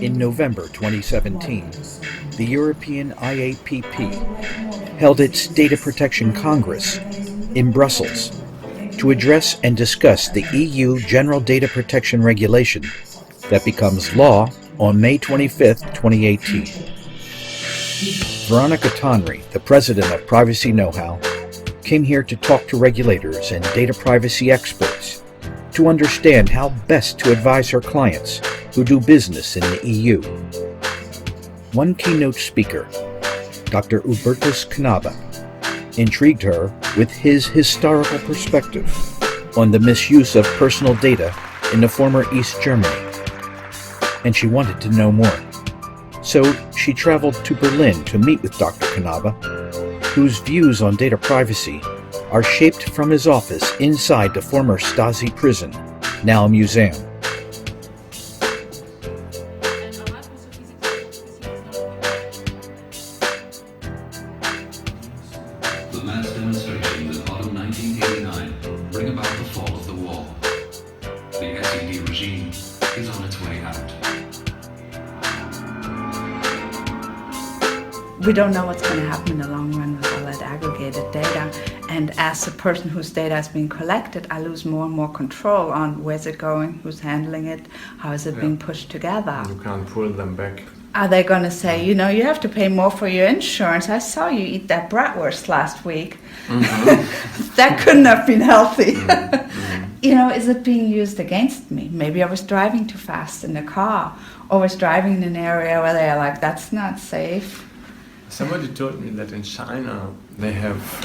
In November 2017, the European IAPP held its Data Protection Congress in Brussels to address and discuss the EU General Data Protection Regulation that becomes law on May 25, 2018. Veronika Tonry, the president of Privacy Know-How, came here to talk to regulators and data privacy experts to understand how best to advise her clients who do business in the EU. One keynote speaker, Dr. Hubertus Knabe, intrigued her with his historical perspective on the misuse of personal data in the former East Germany, and she wanted to know more. So she traveled to Berlin to meet with Dr. Knabe, whose views on data privacy are shaped from his office inside the former Stasi prison, now a museum. The mass demonstrations in autumn 1989 bring about the fall of the wall. The SED regime is on its way out. We don't know what's going to happen in the long run with all that aggregated data. And as a person whose data is being collected, I lose more and more control on where's it going, who's handling it, how is it being pushed together. You can't pull them back. Are they going to say, you know, you have to pay more for your insurance? I saw you eat that bratwurst last week. Mm-hmm. That couldn't have been healthy. Mm-hmm. You know, is it being used against me? Maybe I was driving too fast in the car, or was driving in an area where they're like, that's not safe. Somebody told me that in China they have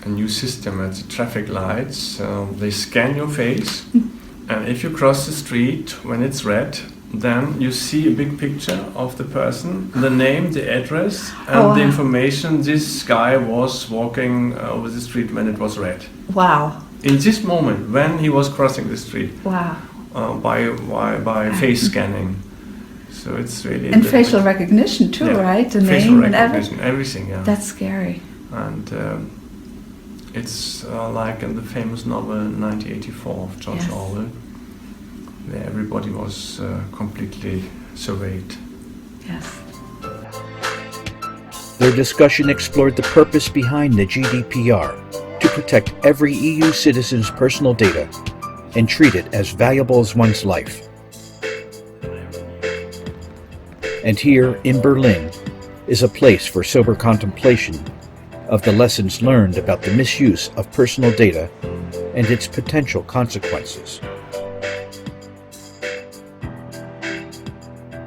a new system at the traffic lights. They scan your face, and if you cross the street when it's red, then you see a big picture of the person, the name, the address, and the information this guy was walking over the street when it was red. Wow. In this moment, when he was crossing the street. Wow. By face scanning. So it's really... And facial recognition too, right? The facial name recognition, and everything, yeah. That's scary. And it's like in the famous novel 1984 of George Orwell, where everybody was completely surveyed. Yes. Their discussion explored the purpose behind the GDPR to protect every EU citizen's personal data and treat it as valuable as one's life. And here in Berlin is a place for sober contemplation of the lessons learned about the misuse of personal data and its potential consequences.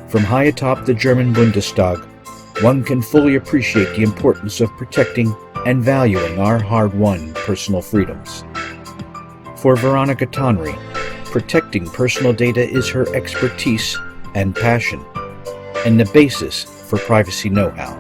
From high atop the German Bundestag, one can fully appreciate the importance of protecting and valuing our hard-won personal freedoms. For Veronika Tonry, protecting personal data is her expertise and passion, and the basis for Privacy Know-How.